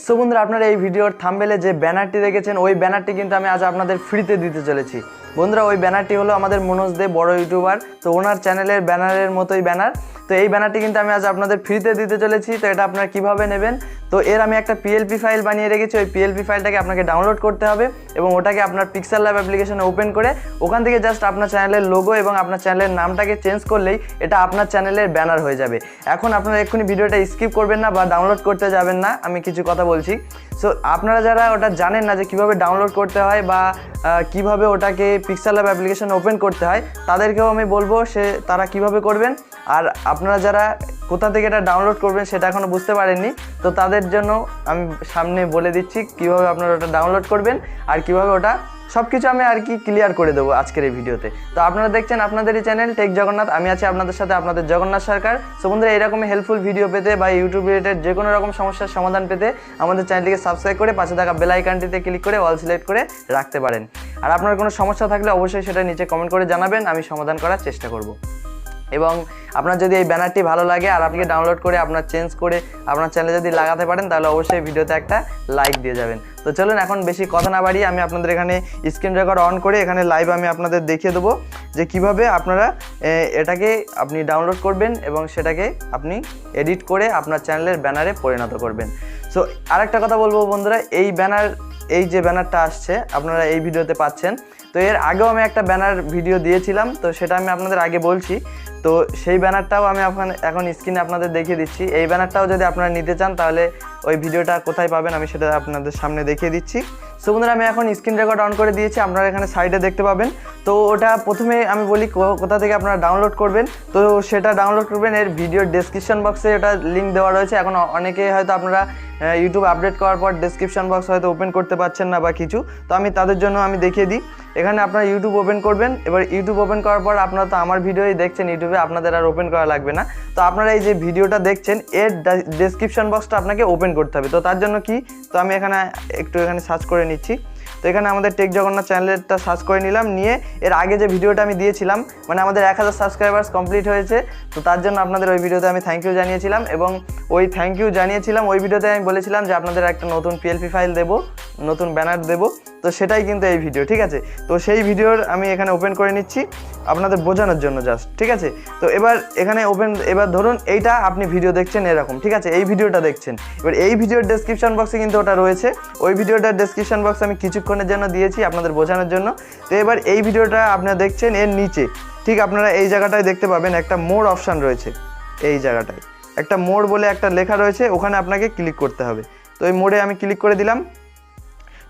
So বন্ধুরা, আপনারা এই ভিডিওর থাম্বনেলে যে ব্যানারটি দেখেছেন ওই ব্যানারটি কিন্তু আমি আজ আপনাদের ফ্রিতে দিতে চলেছি। বন্ধুরা, ওই ব্যানারটি হলো আমাদের মনোজ দে, বড় ইউটিউবার। তো ওনার চ্যানেলের ব্যানারের মতোই ব্যানার। তো এই ব্যানারটি কিন্তু আমি আজ আপনাদের ফ্রিতে দিতে চলেছি। তো এটা আপনারা কীভাবে নেবেন, তো এর আমি একটা PLP ফাইল বানিয়ে রেখেছি। ওই PLP ফাইলটাকে আপনাকে ডাউনলোড করতে হবে এবং ওটাকে আপনার Pixellab অ্যাপ্লিকেশনে ওপেন করে ওখান থেকে জাস্ট আপনার চ্যানেলের লোগো এবং আপনার চ্যানেলের নামটাকে চেঞ্জ করলেই এটা আপনার চ্যানেলের ব্যানার হয়ে যাবে। এখন আপনারা এক্ষুনি ভিডিওটা স্কিপ করবেন না বা ডাউনলোড করতে যাবেন না, আমি কিছু কথা বলছি। সো আপনারা যারা ওটা জানেন না যে কীভাবে ডাউনলোড করতে হয় বা কিভাবে ওটাকে Pixellab অ্যাপ্লিকেশন ওপেন করতে হয়, তাদেরকেও আমি বলবো তারা কিভাবে করবেন। আর আপনারা যারা কোথা থেকে এটা ডাউনলোড করবেন সেটা এখনও বুঝতে পারেননি, তো তাদের জন্য আমি সামনে বলে দিচ্ছি কীভাবে আপনারা ওটা ডাউনলোড করবেন আর কীভাবে ওটা সব কিছু আমি আর কি ক্লিয়ার করে দেবো আজকের এই ভিডিওতে। তো আপনারা দেখছেন আপনাদেরই চ্যানেল টেক জগন্নাথ, আমি আছি আপনাদের সাথে, আপনাদের জগন্নাথ সরকার। সো বন্ধুরা, এরকমই হেল্পফুল ভিডিও পেতে বা ইউটিউব রিলেটেড যে কোনো রকম সমস্যার সমাধান পেতে আমাদের চ্যানেলটিকে সাবস্ক্রাইব করে পাশে থাকা বেল আইকনটিতে ক্লিক করে অল সিলেক্ট করে রাখতে পারেন। আর আপনার কোনো সমস্যা থাকলে অবশ্যই সেটা নিচে কমেন্ট করে জানাবেন, আমি সমাধান করার চেষ্টা করব। এবং আপনার যদি এই ব্যানারটি ভালো লাগে আর আপনি ডাউনলোড করে আপনার চেঞ্জ করে আপনার চ্যানেলে যদি লাগাতে পারেন, তাহলে অবশ্যই ভিডিওতে একটা লাইক দিয়ে যাবেন। তো চলুন, এখন বেশি কথা না বাড়িয়ে আমি আপনাদের এখানে স্ক্রিন রেকর্ড অন করে এখানে লাইভ আমি আপনাদের দেখিয়ে দেবো যে কিভাবে আপনারা এটাকে আপনি ডাউনলোড করবেন এবং সেটাকে আপনি এডিট করে আপনার চ্যানেলের ব্যানারে পরিণত করবেন। সো আরেকটা কথা বলবো বন্ধুরা, এই যে ব্যানারটা আসছে আপনারা এই ভিডিওতে পাচ্ছেন, তো এর আগেও আমি একটা ব্যানার ভিডিও দিয়েছিলাম, তো সেটা আমি আপনাদের আগে বলছি। তো সেই ব্যানারটাও আমি এখন স্ক্রিনে আপনাদের দেখিয়ে দিচ্ছি। এই ব্যানারটাও যদি আপনারা নিতে চান তাহলে ওই ভিডিওটা কোথায় পাবেন আমি সেটা আপনাদের সামনে দেখিয়ে দিচ্ছি। সো বন্ধুরা, আমি এখন স্ক্রিন রেকর্ড অন করে দিয়েছি, আপনারা এখানে সাইডে দেখতে পাবেন। তো ওটা প্রথমে আমি বলি কোথা থেকে আপনারা ডাউনলোড করবেন। তো সেটা ডাউনলোড করবেন এর ভিডিওর ডেসক্রিপশন বক্সে, ওটা লিঙ্ক দেওয়া রয়েছে। এখন অনেকে হয়তো আপনারা ইউটিউব আপডেট করার পর ডেসক্রিপশন বক্স হয়তো ওপেন করতে পারছেন না বা কিছু, তো আমি তাদের জন্য আমি দেখিয়ে দিই। এখানে আপনারা ইউটিউব ওপেন করবেন। এবার ইউটিউব ওপেন করার পর আপনারা তো আমার ভিডিওই দেখছেন ইউটিউবে, আপনাদের আর ওপেন করা লাগবে না। তো আপনারা এই যে ভিডিওটা দেখছেন এর ডেসক্রিপশন বক্সটা আপনাকে ওপেন করতে হবে। তো তার জন্য কি, তো আমি এখানে সার্চ করে নিচ্ছি। তো এখানে আমাদের টেক জগন্নাথ চ্যানেলটা সার্চ করে নিলাম, নিয়ে এর আগে যে ভিডিওটা আমি দিয়েছিলাম, মানে আমাদের 1000 সাবস্ক্রাইবার্স কমপ্লিট হয়েছে, তো তার জন্য আপনাদের ওই ভিডিওতে আমি থ্যাংক ইউ জানিয়েছিলাম। এবং ওই থ্যাংক ইউ জানিয়েছিলাম ওই ভিডিওতে আমি বলেছিলাম যে আপনাদের একটা নতুন PLP ফাইল দেবো, নতুন ব্যানার দেবো। তো সেটাই কিন্তু এই ভিডিও, ঠিক আছে। তো সেই ভিডিওর আমি এখানে ওপেন করে নিচ্ছি আপনাদের বোঝানোর জন্য জাস্ট, ঠিক আছে। তো এখানে এবার ধরুন এইটা আপনি ভিডিও দেখছেন এরকম, ঠিক আছে, এই ভিডিওটা দেখছেন। এবার এই ভিডিওর ডেসক্রিপশন বক্সে কিন্তু ওটা রয়েছে, ওই ভিডিওটার ডেসক্রিপশন বক্স আমি কিছুক্ষণের জন্য দিয়েছি আপনাদের বোঝানোর জন্য। তো এবার এই ভিডিওটা আপনারা দেখছেন, এর নিচে ঠিক আপনারা এই জায়গাটায় দেখতে পাবেন একটা মোর অপশান রয়েছে। এই জায়গাটায় একটা মোর বলে একটা লেখা রয়েছে, ওখানে আপনাকে ক্লিক করতে হবে। তো এই মোড়ে আমি ক্লিক করে দিলাম।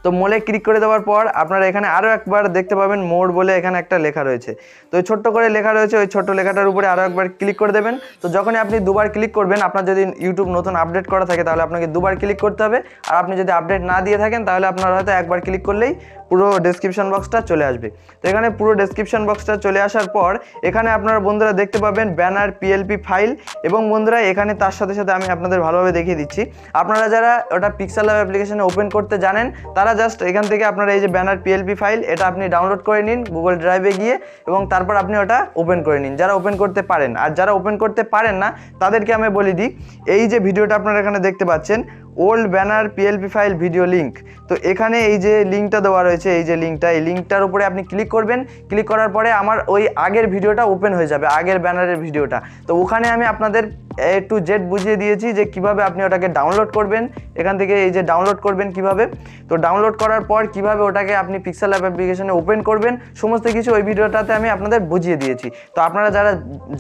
তো মোড়ে ক্লিক করে দেওয়ার পর আপনারা এখানে আরও একবার দেখতে পাবেন মোড় বলে এখানে একটা লেখা রয়েছে। তো ওই ছোট্ট করে লেখা রয়েছে, ওই ছোট্ট লেখাটার উপরে আরও একবার ক্লিক করে দেবেন। তো যখনই আপনি দুবার ক্লিক করবেন, আপনার যদি ইউটিউব নতুন আপডেট করা থাকে তাহলে আপনাকে দুবার ক্লিক করতে হবে। আর আপনি যদি আপডেট না দিয়ে থাকেন তাহলে আপনার হয়তো একবার ক্লিক করলেই পুরো ডেসক্রিপশন বক্সটা চলে আসবে। তো এখানে পুরো ডেসক্রিপশন বক্সটা চলে আসার পর এখানে আপনারা বন্ধুরা দেখতে পাবেন ব্যানার PLP ফাইল। এবং বন্ধুরা এখানে তার সাথে সাথে আমি আপনাদের ভালোভাবে দেখিয়ে দিচ্ছি, আপনারা যারা ওটা Pixellab অ্যাপ্লিকেশনে ওপেন করতে জানেন তারা জাস্ট এখান থেকে আপনারা এই যে ব্যানার PLP ফাইল এটা আপনি ডাউনলোড করে নিন গুগল ড্রাইভে গিয়ে, এবং তারপর আপনি ওটা ওপেন করে নিন যারা ওপেন করতে পারেন। আর যারা ওপেন করতে পারেন না তাদেরকে আমি বলে দিই, এই যে ভিডিওটা আপনারা এখানে দেখতে পাচ্ছেন old banner PLP file video link, তো এখানে এই যে লিঙ্কটা দেওয়া রয়েছে, এই যে লিঙ্কটা, এই লিঙ্কটার উপরে আপনি ক্লিক করবেন। ক্লিক করার পরে আমার ওই আগের ভিডিওটা ওপেন হয়ে যাবে, আগের ব্যানারের ভিডিওটা। তো ওখানে আমি আপনাদের A to Z বুঝিয়ে দিয়েছি যে কিভাবে আপনি ওটাকে ডাউনলোড করবেন। এখান থেকে এই যে ডাউনলোড করবেন কিভাবে, তো ডাউনলোড করার পর কিভাবে ওটাকে আপনি Pixellab অ্যাপ্লিকেশনে ওপেন করবেন, সমস্ত কিছু ওই ভিডিওটাতে আমি আপনাদের বুঝিয়ে দিয়েছি। তো আপনারা যারা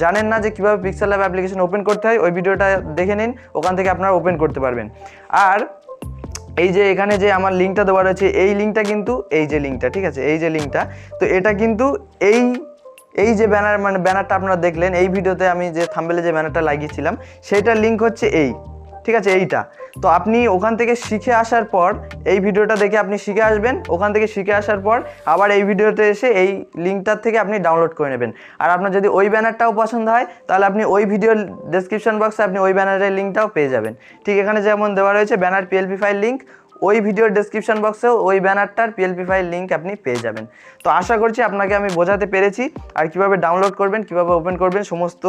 জানেন না যে কিভাবে Pixellab অ্যাপ্লিকেশন ওপেন করতে হয়, ওই ভিডিওটা দেখে নিন, ওখান থেকে আপনারা ওপেন করতে পারবেন। আর এই যে এখানে যে আমার লিঙ্কটা দেওয়া রয়েছে, এই লিঙ্কটা কিন্তু এই যে লিঙ্কটা, ঠিক আছে, এই যে লিঙ্কটা, তো এটা কিন্তু এই যে ব্যানারটা আপনারা দেখলেন এই ভিডিওতে আমি যে থাম্বনেলে যে ব্যানারটা লাগিয়েছিলাম সেইটার লিঙ্ক হচ্ছে এই, ঠিক আছে, এইটা। তো আপনি ওখান থেকে শিখে আসার পর এই ভিডিওটা দেখে আপনি শিখে আসবেন, ওখান থেকে শিখে আসার পর আবার এই ভিডিওতে এসে এই লিঙ্কটার থেকে আপনি ডাউনলোড করে নেবেন। আর আপনার যদি ওই ব্যানারটাও পছন্দ হয় তাহলে আপনি ওই ভিডিওর ডেসক্রিপশন বক্সে আপনি ওই ব্যানারের লিঙ্কটাও পেয়ে যাবেন। ঠিক এখানে যেমন দেওয়া রয়েছে ব্যানার PLP ফাইল লিঙ্ক, ওই ভিডিওর ডেসক্রিপশন বক্সেও ওই ব্যানারটার PLP ফাইল লিঙ্ক আপনি পেয়ে যাবেন। তো আশা করছি আপনাকে আমি বোঝাতে পেরেছি, আর কিভাবে ডাউনলোড করবেন, কিভাবে ওপেন করবেন, সমস্ত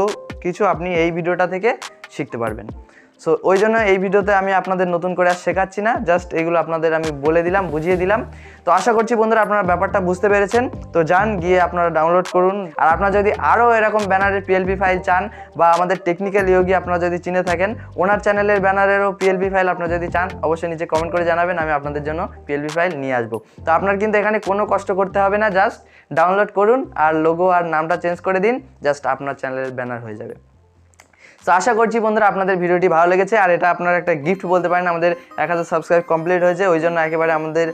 কিছু আপনি এই ভিডিওটা থেকে শিখতে পারবেন। সো ওই জন্য এই ভিডিওতে আমি আপনাদের নতুন করে আর শেখাচ্ছি না, জাস্ট এগুলো আপনাদের আমি বলে দিলাম, বুঝিয়ে দিলাম। তো আশা করছি বন্ধুরা আপনারা ব্যাপারটা বুঝতে পেরেছেন। তো যান গিয়ে আপনারা ডাউনলোড করুন। আর আপনারা যদি আরও এরকম ব্যানারের পিএলপি ফাইল চান বা আমাদের টেকনিক্যাল ইয়োগী আপনারা যদি চিনে থাকেন, ওনার চ্যানেলের ব্যানারেরও পিএলপি ফাইল আপনারা যদি চান অবশ্যই নিচে কমেন্ট করে জানাবেন, আমি আপনাদের জন্য পিএলপি ফাইল নিয়ে আসবো। তো আপনার কিন্তু এখানে কোনো কষ্ট করতে হবে না, জাস্ট ডাউনলোড করুন আর লোগো আর নামটা চেঞ্জ করে দিন, জাস্ট আপনার চ্যানেলের ব্যানার হয়ে যাবে। তো আশা করছি বন্ধুরা আপনাদের ভিডিওটি ভালো লেগেছে। আর এটা আপনার একটা গিফট বলতে পারেন, আমাদের 1000 সাবস্ক্রাইব কমপ্লিট হয়েছে, ওই জন্য একেবারে আমাদের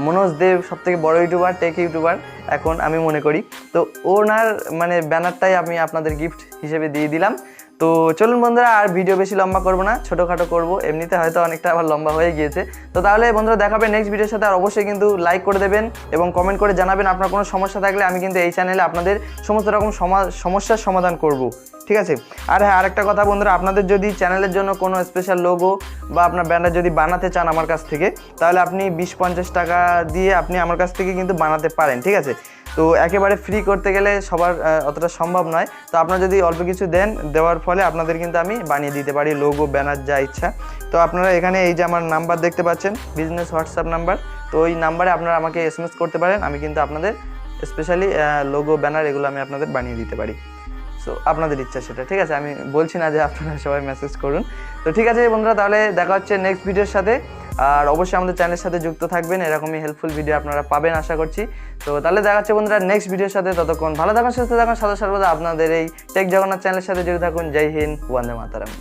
মনোজ দেব সবথেকে বড় ইউটিউবার, টেক ইউটিউবার এখন আমি মনে করি। তো ওনার মানে ব্যানারটাই আমি আপনাদের গিফট হিসেবে দিয়ে দিলাম। তো চলুন বন্ধুরা, আর ভিডিও বেশি লম্বা করবো না, ছোটোখাটো করবো, এমনিতে হয়তো অনেকটা আবার লম্বা হয়ে গিয়েছে। তো তাহলে বন্ধুরা দেখাবে নেক্সট ভিডিওর সাথে। আর অবশ্যই কিন্তু লাইক করে দেবেন এবং কমেন্ট করে জানাবেন আপনার কোনো সমস্যা থাকলে, আমি কিন্তু এই চ্যানেলে আপনাদের সমস্ত রকম সমস্যার সমাধান করব, ঠিক আছে। আর হ্যাঁ, আরেকটা কথা বন্ধুরা, আপনাদের যদি চ্যানেলের জন্য কোনো স্পেশাল লোগো বা আপনার ব্যানার যদি বানাতে চান আমার কাছ থেকে, তাহলে আপনি 20-50 টাকা দিয়ে আপনি আমার কাছ থেকে কিন্তু বানাতে পারেন, ঠিক আছে। তো একেবারে ফ্রি করতে গেলে সবার অতটা সম্ভব নয়। তো আপনারা যদি অল্প কিছু দেন, দেওয়ার ফলে আপনাদের কিন্তু আমি বানিয়ে দিতে পারি লোগো, ব্যানার, যা ইচ্ছা। তো আপনারা এখানে এই যে আমার নাম্বার দেখতে পাচ্ছেন, বিজনেস হোয়াটসঅ্যাপ নাম্বার, তো ওই নাম্বারে আপনারা আমাকে SMS করতে পারেন, আমি কিন্তু আপনাদের স্পেশালি লোগো, ব্যানার এগুলো আমি আপনাদের বানিয়ে দিতে পারি। সো আপনাদের ইচ্ছা সেটা, ঠিক আছে। আমি বলছি না যে আপনারা সবাই মেসেজ করুন। তো ঠিক আছে বন্ধুরা, তাহলে দেখা হচ্ছে নেক্সট ভিডিওর সাথে। আর অবশ্যই আমাদের চ্যানেলের সাথে যুক্ত থাকবেন, এরকমই হেল্পফুল ভিডিও আপনারা পাবেন আশা করছি। তো তাহলে দেখা হচ্ছে বন্ধুরা নেক্সট ভিডিওর সাথে। ততক্ষণ ভালো থাকুন, সুস্থ থাকুন, সদা সর্বদা আপনাদের এই টেক জগন্নাথ চ্যানেলের সাথে জুড়ে থাকুন। জয় হিন্দ, বন্দে মাতরম।